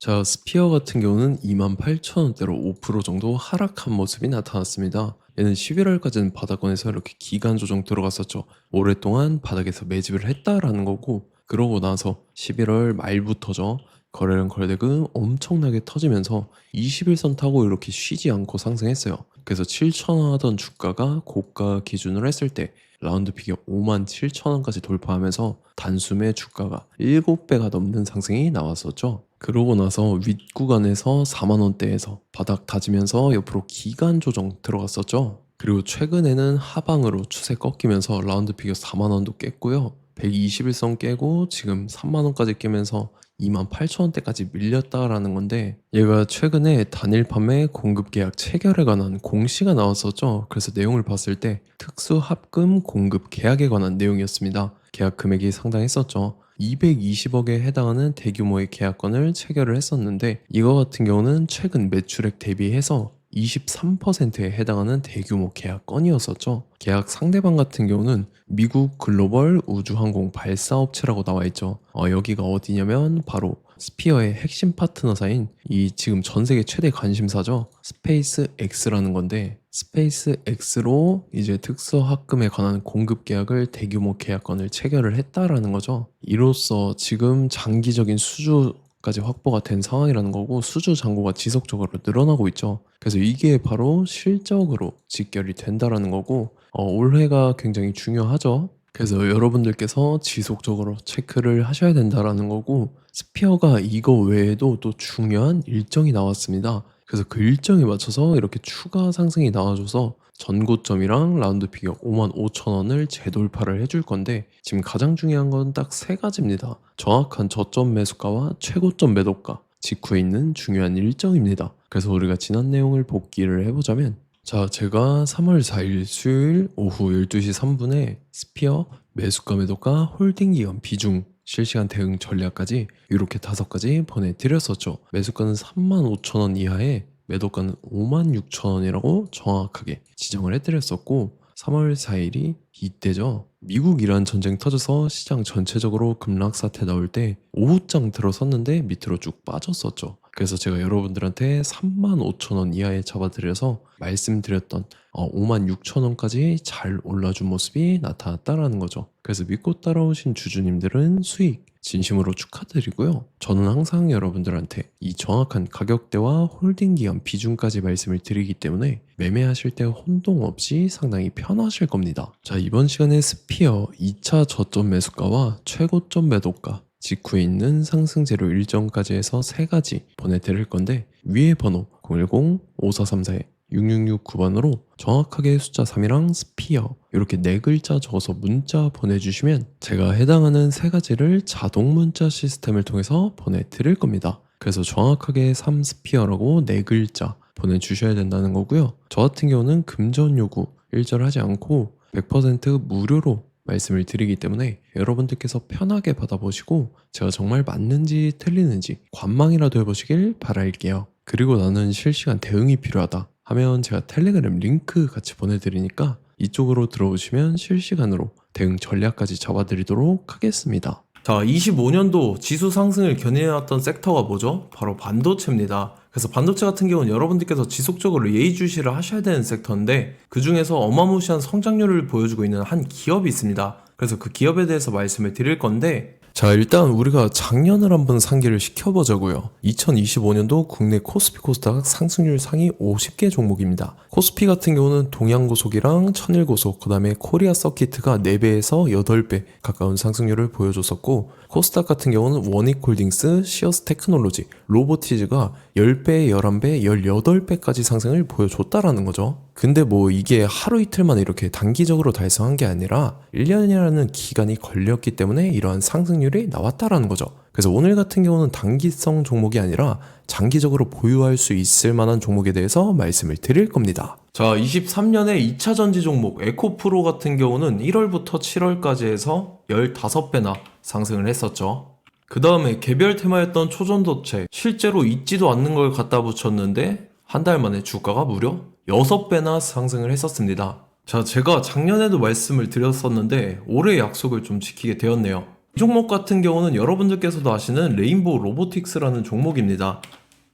자, 스피어 같은 경우는 28,000원대로 5% 정도 하락한 모습이 나타났습니다. 얘는 11월까지는 바닥권에서 이렇게 기간 조정 들어갔었죠. 오랫동안 바닥에서 매집을 했다라는 거고, 그러고 나서 11월 말부터죠. 거래량 거래대금 엄청나게 터지면서 21선 타고 이렇게 쉬지 않고 상승했어요. 그래서 7,000원 하던 주가가 고가 기준으로 했을 때 라운드 픽이 57,000원까지 돌파하면서 단숨에 주가가 7배가 넘는 상승이 나왔었죠. 그러고 나서 윗구간에서 4만원대에서 바닥 다지면서 옆으로 기간 조정 들어갔었죠. 그리고 최근에는 하방으로 추세 꺾이면서 라운드 픽이 4만원도 깼고요. 121선 깨고 지금 3만원까지 깨면서 28,000원대까지 밀렸다라는 건데, 얘가 최근에 단일 판매 공급 계약 체결에 관한 공시가 나왔었죠. 그래서 내용을 봤을 때 특수 합금 공급 계약에 관한 내용이었습니다. 계약 금액이 상당했었죠. 220억에 해당하는 대규모의 계약건을 체결을 했었는데, 이거 같은 경우는 최근 매출액 대비해서 23%에 해당하는 대규모 계약건이었었죠. 계약 상대방 같은 경우는 미국 글로벌 우주항공 발사업체라고 나와 있죠. 여기가 어디냐면 바로 스피어의 핵심 파트너사인 이 지금 전 세계 최대 관심사죠. 스페이스 X라는 건데, 스페이스 X로 이제 특수 합금에 관한 공급 계약을 대규모 계약건을 체결을 했다라는 거죠. 이로써 지금 장기적인 수주까지 확보가 된 상황이라는 거고, 수주 잔고가 지속적으로 늘어나고 있죠. 그래서 이게 바로 실적으로 직결이 된다라는 거고, 올해가 굉장히 중요하죠. 그래서 여러분들께서 지속적으로 체크를 하셔야 된다라는 거고, 스피어가 이거 외에도 또 중요한 일정이 나왔습니다. 그래서 그 일정에 맞춰서 이렇게 추가 상승이 나와줘서 전고점이랑 라운드 피격 55,000원을 재돌파를 해줄 건데, 지금 가장 중요한 건 딱 세 가지입니다. 정확한 저점 매수가와 최고점 매도가, 직후에 있는 중요한 일정입니다. 그래서 우리가 지난 내용을 복기를 해보자면, 자, 제가 3월 4일 수요일 오후 12시 3분에 스피어 매수가 매도가 홀딩 기간 비중 실시간 대응 전략까지 이렇게 5가지 보내드렸었죠. 매수가는 35,000원 이하에 매도가는 56,000원이라고 정확하게 지정을 해드렸었고, 3월 4일이 이때죠. 미국 이란 전쟁 터져서 시장 전체적으로 급락 사태 나올 때 오후장 들어섰는데 밑으로 쭉 빠졌었죠. 그래서 제가 여러분들한테 35,000원 이하에 잡아드려서 말씀드렸던 56,000원까지 잘 올라준 모습이 나타났다라는 거죠. 그래서 믿고 따라오신 주주님들은 수익 진심으로 축하드리고요. 저는 항상 여러분들한테 이 정확한 가격대와 홀딩 기간 비중까지 말씀을 드리기 때문에 매매하실 때 혼동 없이 상당히 편하실 겁니다. 자, 이번 시간에 스피어 2차 저점 매수가와 최고점 매도가, 직후에 있는 상승재료 일정까지 해서 3가지 보내드릴 건데, 위에 번호 010-5434-6669번으로 정확하게 숫자 3이랑 스피어 이렇게 4글자 적어서 문자 보내주시면 제가 해당하는 3가지를 자동 문자 시스템을 통해서 보내드릴 겁니다. 그래서 정확하게 3스피어라고 4글자 보내주셔야 된다는 거고요. 저 같은 경우는 금전 요구 일절하지 않고 100% 무료로 말씀을 드리기 때문에 여러분들께서 편하게 받아보시고 제가 정말 맞는지 틀리는지 관망이라도 해보시길 바랄게요. 그리고 나는 실시간 대응이 필요하다 하면 제가 텔레그램 링크 같이 보내드리니까 이쪽으로 들어오시면 실시간으로 대응 전략까지 잡아드리도록 하겠습니다. 자, 25년도 지수 상승을 견인해왔던 섹터가 뭐죠? 바로 반도체입니다. 그래서 반도체 같은 경우는 여러분들께서 지속적으로 예의주시를 하셔야 되는 섹터인데, 그 중에서 어마무시한 성장률을 보여주고 있는 한 기업이 있습니다. 그래서 그 기업에 대해서 말씀을 드릴 건데, 자, 일단 우리가 작년을 한번 상기를 시켜보자고요. 2025년도 국내 코스피 코스닥 상승률 상위 50개 종목입니다. 코스피 같은 경우는 동양고속이랑 천일고속, 그 다음에 코리아 서키트가 4배에서 8배 가까운 상승률을 보여줬었고, 코스닥 같은 경우는 원익홀딩스, 시어스 테크놀로지, 로보티즈가 10배, 11배, 18배까지 상승을 보여줬다라는 거죠. 근데 뭐 이게 하루 이틀 만에 이렇게 단기적으로 달성한 게 아니라 1년이라는 기간이 걸렸기 때문에 이러한 상승률이 나왔다라는 거죠. 그래서 오늘 같은 경우는 단기성 종목이 아니라 장기적으로 보유할 수 있을 만한 종목에 대해서 말씀을 드릴 겁니다. 자, 23년에 2차 전지 종목 에코프로 같은 경우는 1월부터 7월까지 해서 15배나 상승을 했었죠. 그 다음에 개별 테마였던 초전도체, 실제로 있지도 않는 걸 갖다 붙였는데 한 달 만에 주가가 무려 6배나 상승을 했었습니다. 자, 제가 작년에도 말씀을 드렸었는데 올해 약속을 좀 지키게 되었네요. 이 종목 같은 경우는 여러분들께서도 아시는 레인보우 로보틱스라는 종목입니다.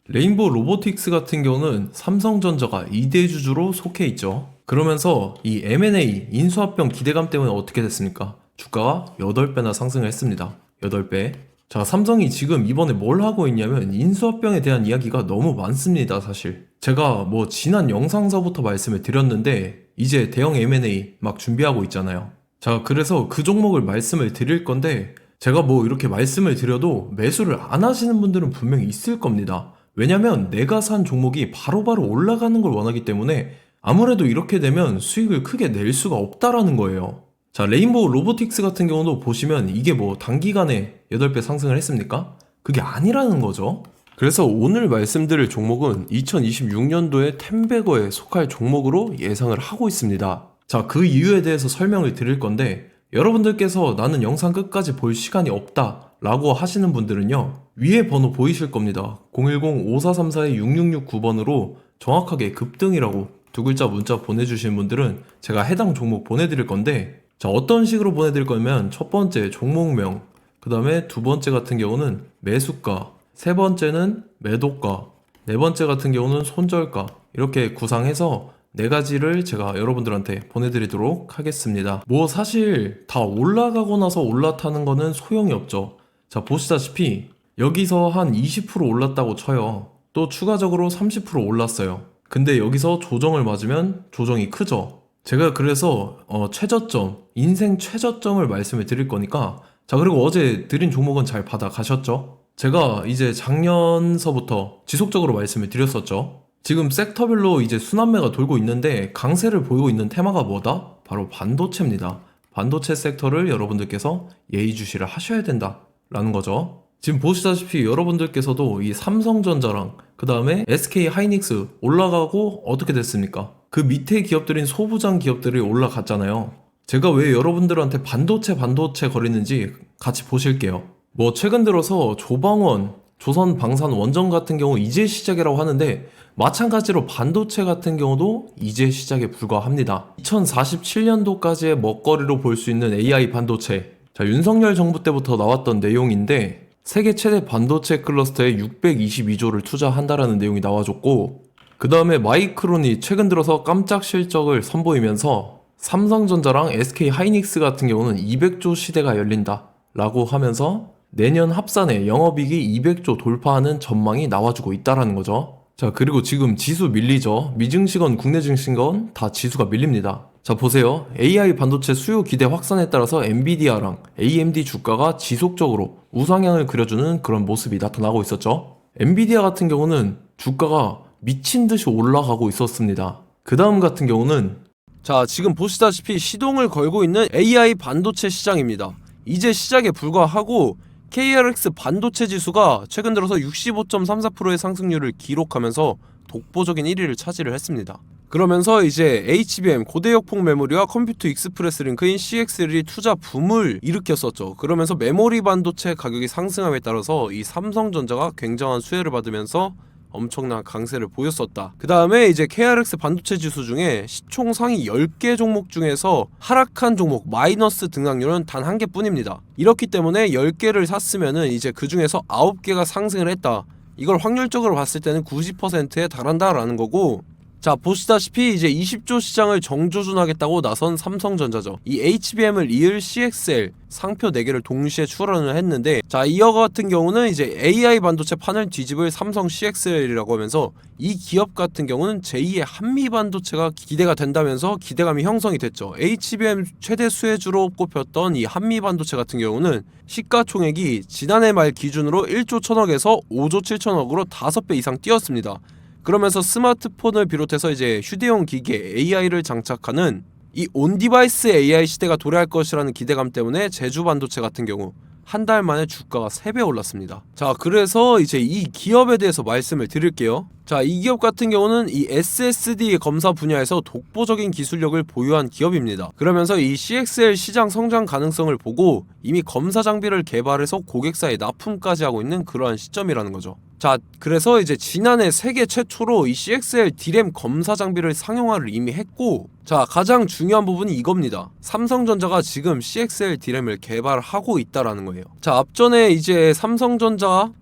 레인보우 로보틱스 같은 경우는 삼성전자가 2대 주주로 속해 있죠. 그러면서 이 M&A 인수합병 기대감 때문에 어떻게 됐습니까? 주가가 8배나 상승을 했습니다. 8배. 자, 삼성이 지금 이번에 뭘 하고 있냐면 인수합병에 대한 이야기가 너무 많습니다, 사실. 제가 뭐 지난 영상서부터 말씀을 드렸는데 이제 대형 M&A 막 준비하고 있잖아요. 자, 그래서 그 종목을 말씀을 드릴 건데 제가 뭐 이렇게 말씀을 드려도 매수를 안 하시는 분들은 분명히 있을 겁니다. 왜냐면 내가 산 종목이 바로바로 올라가는 걸 원하기 때문에 아무래도 이렇게 되면 수익을 크게 낼 수가 없다라는 거예요. 자, 레인보우 로보틱스 같은 경우도 보시면 이게 뭐 단기간에 8배 상승을 했습니까? 그게 아니라는 거죠. 그래서 오늘 말씀드릴 종목은 2026년도에 텐베거에 속할 종목으로 예상을 하고 있습니다. 자, 그 이유에 대해서 설명을 드릴 건데 여러분들께서 나는 영상 끝까지 볼 시간이 없다 라고 하시는 분들은요, 위에 번호 보이실 겁니다. 010-5434-6669번으로 정확하게 급등이라고 두 글자 문자 보내주신 분들은 제가 해당 종목 보내드릴 건데, 자, 어떤 식으로 보내드릴 거냐면 첫 번째 종목명, 그 다음에 두 번째 같은 경우는 매수가, 세 번째는 매도가, 네 번째 같은 경우는 손절가, 이렇게 구상해서 네 가지를 제가 여러분들한테 보내드리도록 하겠습니다. 뭐 사실 다 올라가고 나서 올라타는 거는 소용이 없죠. 자, 보시다시피 여기서 한 20% 올랐다고 쳐요. 또 추가적으로 30% 올랐어요. 근데 여기서 조정을 맞으면 조정이 크죠. 제가 그래서 최저점, 인생 최저점을 말씀을 드릴 거니까, 자, 그리고 어제 드린 종목은 잘 받아가셨죠? 제가 이제 작년서부터 지속적으로 말씀을 드렸었죠. 지금 섹터별로 이제 순환매가 돌고 있는데 강세를 보이고 있는 테마가 뭐다? 바로 반도체입니다. 반도체 섹터를 여러분들께서 예의주시를 하셔야 된다라는 거죠. 지금 보시다시피 여러분들께서도 이 삼성전자랑 그 다음에 SK 하이닉스 올라가고 어떻게 됐습니까? 그 밑에 기업들인 소부장 기업들이 올라갔잖아요. 제가 왜 여러분들한테 반도체 거리는지 같이 보실게요. 뭐 최근 들어서 조방원, 조선방산 원전 같은 경우 이제 시작이라고 하는데 마찬가지로 반도체 같은 경우도 이제 시작에 불과합니다. 2047년도까지의 먹거리로 볼 수 있는 AI 반도체. 자, 윤석열 정부 때부터 나왔던 내용인데 세계 최대 반도체 클러스터에 622조를 투자한다라는 내용이 나와줬고, 그 다음에 마이크론이 최근 들어서 깜짝 실적을 선보이면서 삼성전자랑 SK 하이닉스 같은 경우는 200조 시대가 열린다 라고 하면서 내년 합산에 영업이익이 200조 돌파하는 전망이 나와주고 있다라는 거죠. 자, 그리고 지금 지수 밀리죠. 미증시건 국내 증시건 다 지수가 밀립니다. 자, 보세요. AI 반도체 수요 기대 확산에 따라서 엔비디아랑 AMD 주가가 지속적으로 우상향을 그려주는 그런 모습이 나타나고 있었죠. 엔비디아 같은 경우는 주가가 미친 듯이 올라가고 있었습니다. 그 다음 같은 경우는, 자, 지금 보시다시피 시동을 걸고 있는 AI 반도체 시장입니다. 이제 시작에 불과하고 KRX 반도체 지수가 최근 들어서 65.34%의 상승률을 기록하면서 독보적인 1위를 차지를 했습니다. 그러면서 이제 HBM 고대역폭 메모리와 컴퓨터 익스프레스 링크인 CXL이 투자 붐을 일으켰었죠. 그러면서 메모리 반도체 가격이 상승함에 따라서 이 삼성전자가 굉장한 수혜를 받으면서 엄청난 강세를 보였었다. 그 다음에 이제 KRX 반도체 지수 중에 시총 상위 10개 종목 중에서 하락한 종목 마이너스 등락률은 단 한 개뿐입니다. 이렇기 때문에 10개를 샀으면은 이제 그 중에서 9개가 상승을 했다. 이걸 확률적으로 봤을 때는 90%에 달한다라는 거고, 자, 보시다시피 이제 20조 시장을 정조준하겠다고 나선 삼성전자죠. 이 HBM을 이을 CXL 상표 4개를 동시에 출원을 했는데, 자, 이어 같은 경우는 이제 AI 반도체 판을 뒤집을 삼성 CXL이라고 하면서 이 기업 같은 경우는 제2의 한미 반도체가 기대가 된다면서 기대감이 형성이 됐죠. HBM 최대 수혜주로 꼽혔던 이 한미 반도체 같은 경우는 시가총액이 지난해 말 기준으로 1조 1000억에서 5조 7천억으로 5배 이상 뛰었습니다. 그러면서 스마트폰을 비롯해서 이제 휴대용 기기에 AI를 장착하는 이 온디바이스 AI 시대가 도래할 것이라는 기대감 때문에 제주 반도체 같은 경우 한 달 만에 주가가 3배 올랐습니다. 자, 그래서 이제 이 기업에 대해서 말씀을 드릴게요. 자, 이 기업 같은 경우는 이 SSD 검사 분야에서 독보적인 기술력을 보유한 기업입니다. 그러면서 이 CXL 시장 성장 가능성을 보고 이미 검사 장비를 개발해서 고객사에 납품까지 하고 있는 그러한 시점이라는 거죠. 자, 그래서 이제 지난해 세계 최초로 이 CXL D램 검사 장비를 상용화를 이미 했고, 자, 가장 중요한 부분이 이겁니다. 삼성전자가 지금 CXL D램을 개발하고 있다라는 거예요. 자, 앞전에 이제 삼성전자가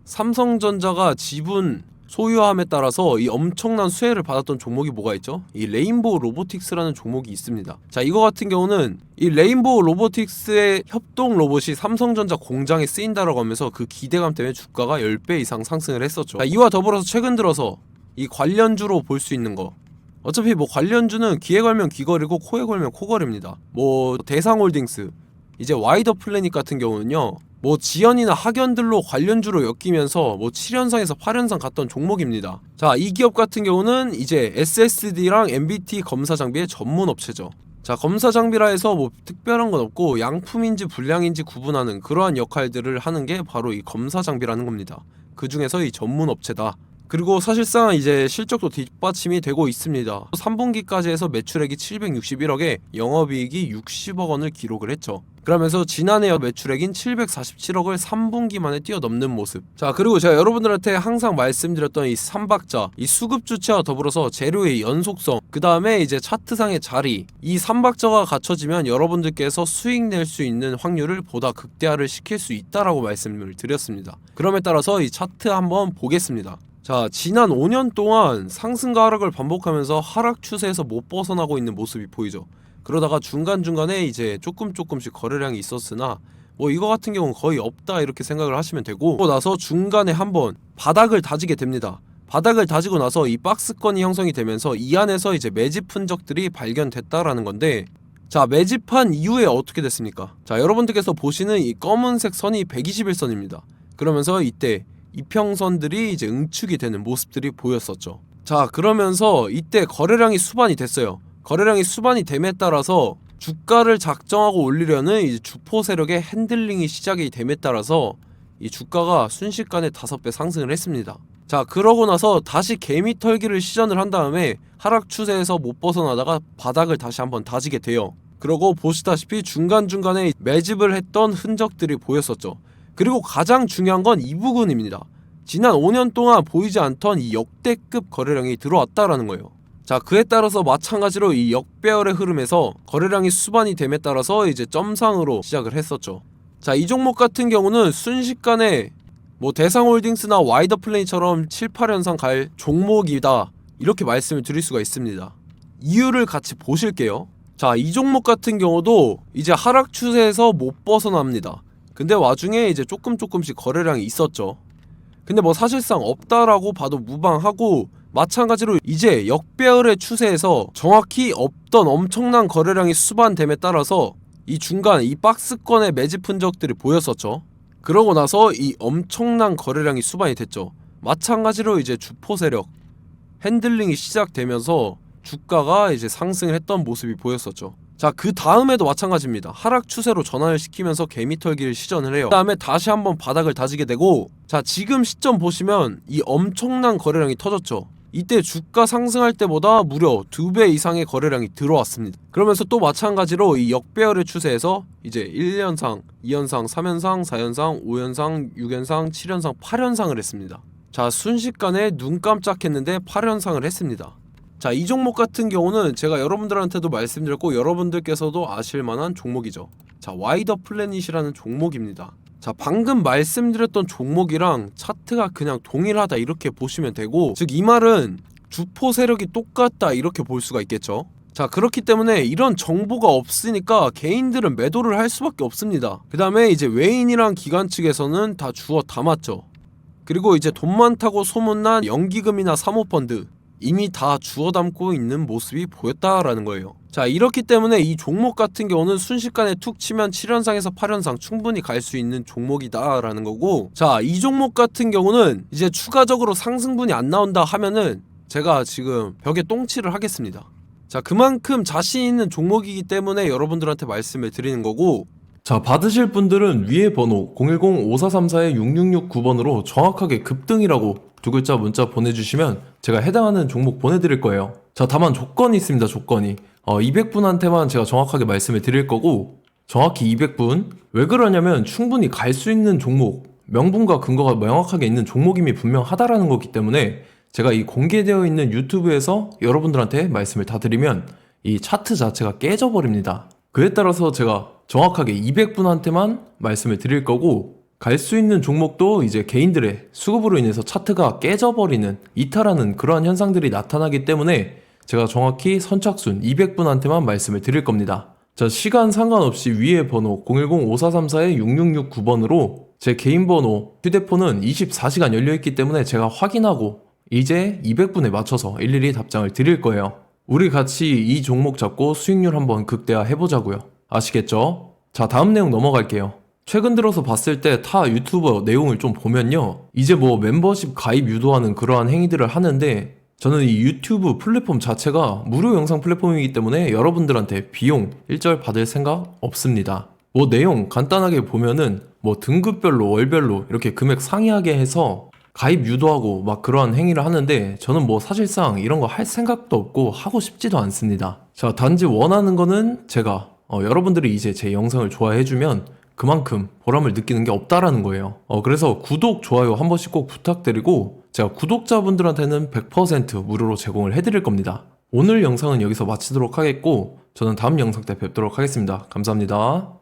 지분 소유함에 따라서 이 엄청난 수혜를 받았던 종목이 뭐가 있죠? 이 레인보우 로보틱스라는 종목이 있습니다. 자, 이거 같은 경우는 이 레인보우 로보틱스의 협동 로봇이 삼성전자 공장에 쓰인다라고 하면서 그 기대감 때문에 주가가 10배 이상 상승을 했었죠. 자, 이와 더불어서 최근 들어서 이 관련주로 볼 수 있는 거, 어차피 뭐 관련주는 귀에 걸면 귀걸이고 코에 걸면 코걸입니다. 뭐 대상홀딩스, 이제 와이더 플래닛 같은 경우는요, 뭐 지연이나 학연들로 관련주로 엮이면서 뭐 7연상에서 8연상 갔던 종목입니다. 자, 이 기업 같은 경우는 이제 SSD랑 MBT 검사 장비의 전문 업체죠. 자, 검사 장비라 해서 뭐 특별한 건 없고 양품인지 불량인지 구분하는 그러한 역할들을 하는 게 바로 이 검사 장비라는 겁니다. 그 중에서 이 전문 업체다. 그리고 사실상 이제 실적도 뒷받침이 되고 있습니다. 3분기까지 해서 매출액이 761억에 영업이익이 60억 원을 기록을 했죠. 그러면서 지난해 매출액인 747억을 3분기 만에 뛰어넘는 모습. 자, 그리고 제가 여러분들한테 항상 말씀드렸던 이 3박자, 이 수급 주체와 더불어서 재료의 연속성, 그 다음에 이제 차트상의 자리, 이 3박자가 갖춰지면 여러분들께서 수익 낼 수 있는 확률을 보다 극대화를 시킬 수 있다라고 말씀을 드렸습니다. 그럼에 따라서 이 차트 한번 보겠습니다. 자, 지난 5년 동안 상승과 하락을 반복하면서 하락 추세에서 못 벗어나고 있는 모습이 보이죠. 그러다가 중간중간에 이제 조금씩 거래량이 있었으나 뭐 이거 같은 경우는 거의 없다 이렇게 생각을 하시면 되고, 그러고 나서 중간에 한번 바닥을 다지게 됩니다. 바닥을 다지고 나서 이 박스권이 형성이 되면서 이 안에서 이제 매집 흔적들이 발견됐다라는 건데, 자, 매집한 이후에 어떻게 됐습니까? 자, 여러분들께서 보시는 이 검은색 선이 121선입니다. 그러면서 이때 이평선들이 이제 응축이 되는 모습들이 보였었죠. 자, 그러면서 이때 거래량이 수반이 됐어요. 거래량이 수반이 됨에 따라서 주가를 작정하고 올리려는 이제 주포 세력의 핸들링이 시작이 됨에 따라서 이 주가가 순식간에 5배 상승을 했습니다. 자, 그러고 나서 다시 개미 털기를 시전을 한 다음에 하락 추세에서 못 벗어나다가 바닥을 다시 한번 다지게 돼요. 그러고 보시다시피 중간중간에 매집을 했던 흔적들이 보였었죠. 그리고 가장 중요한 건 이 부분입니다. 지난 5년 동안 보이지 않던 이 역대급 거래량이 들어왔다라는 거예요. 자, 그에 따라서 마찬가지로 이 역배열의 흐름에서 거래량이 수반이 됨에 따라서 이제 점상으로 시작을 했었죠. 자, 이 종목 같은 경우는 순식간에 뭐 대상홀딩스나 와이더 플레이처럼 7, 8연상 갈 종목이다 이렇게 말씀을 드릴 수가 있습니다. 이유를 같이 보실게요. 자, 이 종목 같은 경우도 이제 하락 추세에서 못 벗어납니다. 근데 와중에 이제 조금씩 거래량이 있었죠. 근데 뭐 사실상 없다라고 봐도 무방하고, 마찬가지로 이제 역배열의 추세에서 정확히 없던 엄청난 거래량이 수반됨에 따라서 이 중간 이 박스권의 매집 흔적들이 보였었죠. 그러고 나서 이 엄청난 거래량이 수반이 됐죠. 마찬가지로 이제 주포 세력 핸들링이 시작되면서 주가가 이제 상승을 했던 모습이 보였었죠. 자, 그 다음에도 마찬가지입니다. 하락 추세로 전환을 시키면서 개미 털기를 시전을 해요. 그 다음에 다시 한번 바닥을 다지게 되고, 자, 지금 시점 보시면 이 엄청난 거래량이 터졌죠. 이때 주가 상승할 때보다 무려 2배 이상의 거래량이 들어왔습니다. 그러면서 또 마찬가지로 이 역배열의 추세에서 이제 1연상, 2연상, 3연상, 4연상, 5연상, 6연상, 7연상, 8연상을 했습니다. 자, 순식간에 눈 깜짝했는데 8연상을 했습니다. 자, 이 종목 같은 경우는 제가 여러분들한테도 말씀드렸고 여러분들께서도 아실만한 종목이죠. 자, 와이더 플래닛이라는 종목입니다. 자, 방금 말씀드렸던 종목이랑 차트가 그냥 동일하다 이렇게 보시면 되고, 즉 이 말은 주포 세력이 똑같다 이렇게 볼 수가 있겠죠. 자, 그렇기 때문에 이런 정보가 없으니까 개인들은 매도를 할 수밖에 없습니다. 그 다음에 이제 외인이랑 기관 측에서는 다 주워 담았죠. 그리고 이제 돈 많다고 소문난 연기금이나 사모펀드 이미 다 주워 담고 있는 모습이 보였다라는 거예요. 자, 이렇기 때문에 이 종목 같은 경우는 순식간에 툭 치면 7연상에서 8연상 충분히 갈 수 있는 종목이다 라는 거고, 자, 이 종목 같은 경우는 이제 추가적으로 상승분이 안 나온다 하면은 제가 지금 벽에 똥칠을 하겠습니다. 자, 그만큼 자신 있는 종목이기 때문에 여러분들한테 말씀을 드리는 거고, 자, 받으실 분들은 위에 번호 010-5434-6669번으로 정확하게 급등이라고 두 글자 문자 보내주시면 제가 해당하는 종목 보내드릴 거예요. 자, 다만 조건이 있습니다. 조건이 200분한테만 제가 정확하게 말씀을 드릴 거고, 정확히 200분. 왜 그러냐면 충분히 갈 수 있는 종목, 명분과 근거가 명확하게 있는 종목임이 분명하다라는 거기 때문에 제가 이 공개되어 있는 유튜브에서 여러분들한테 말씀을 다 드리면 이 차트 자체가 깨져버립니다. 그에 따라서 제가 정확하게 200분한테만 말씀을 드릴 거고, 갈 수 있는 종목도 이제 개인들의 수급으로 인해서 차트가 깨져버리는, 이탈하는 그러한 현상들이 나타나기 때문에 제가 정확히 선착순 200분한테만 말씀을 드릴 겁니다. 자, 시간 상관없이 위에 번호 010-5434-6669번으로 제 개인 번호, 휴대폰은 24시간 열려있기 때문에 제가 확인하고 이제 200분에 맞춰서 일일이 답장을 드릴 거예요. 우리 같이 이 종목 잡고 수익률 한번 극대화 해보자고요. 아시겠죠? 자, 다음 내용 넘어갈게요. 최근 들어서 봤을 때 타 유튜버 내용을 좀 보면요, 이제 뭐 멤버십 가입 유도하는 그러한 행위들을 하는데, 저는 이 유튜브 플랫폼 자체가 무료 영상 플랫폼이기 때문에 여러분들한테 비용 일절 받을 생각 없습니다. 뭐 내용 간단하게 보면은 뭐 등급별로 월별로 이렇게 금액 상이하게 해서 가입 유도하고 막 그러한 행위를 하는데, 저는 뭐 사실상 이런 거 할 생각도 없고 하고 싶지도 않습니다. 자, 단지 원하는 거는 제가 여러분들이 이제 제 영상을 좋아해주면 그만큼 보람을 느끼는 게 없다라는 거예요. 그래서 구독, 좋아요 한 번씩 꼭 부탁드리고, 제가 구독자분들한테는 100% 무료로 제공을 해드릴 겁니다. 오늘 영상은 여기서 마치도록 하겠고, 저는 다음 영상 때 뵙도록 하겠습니다. 감사합니다.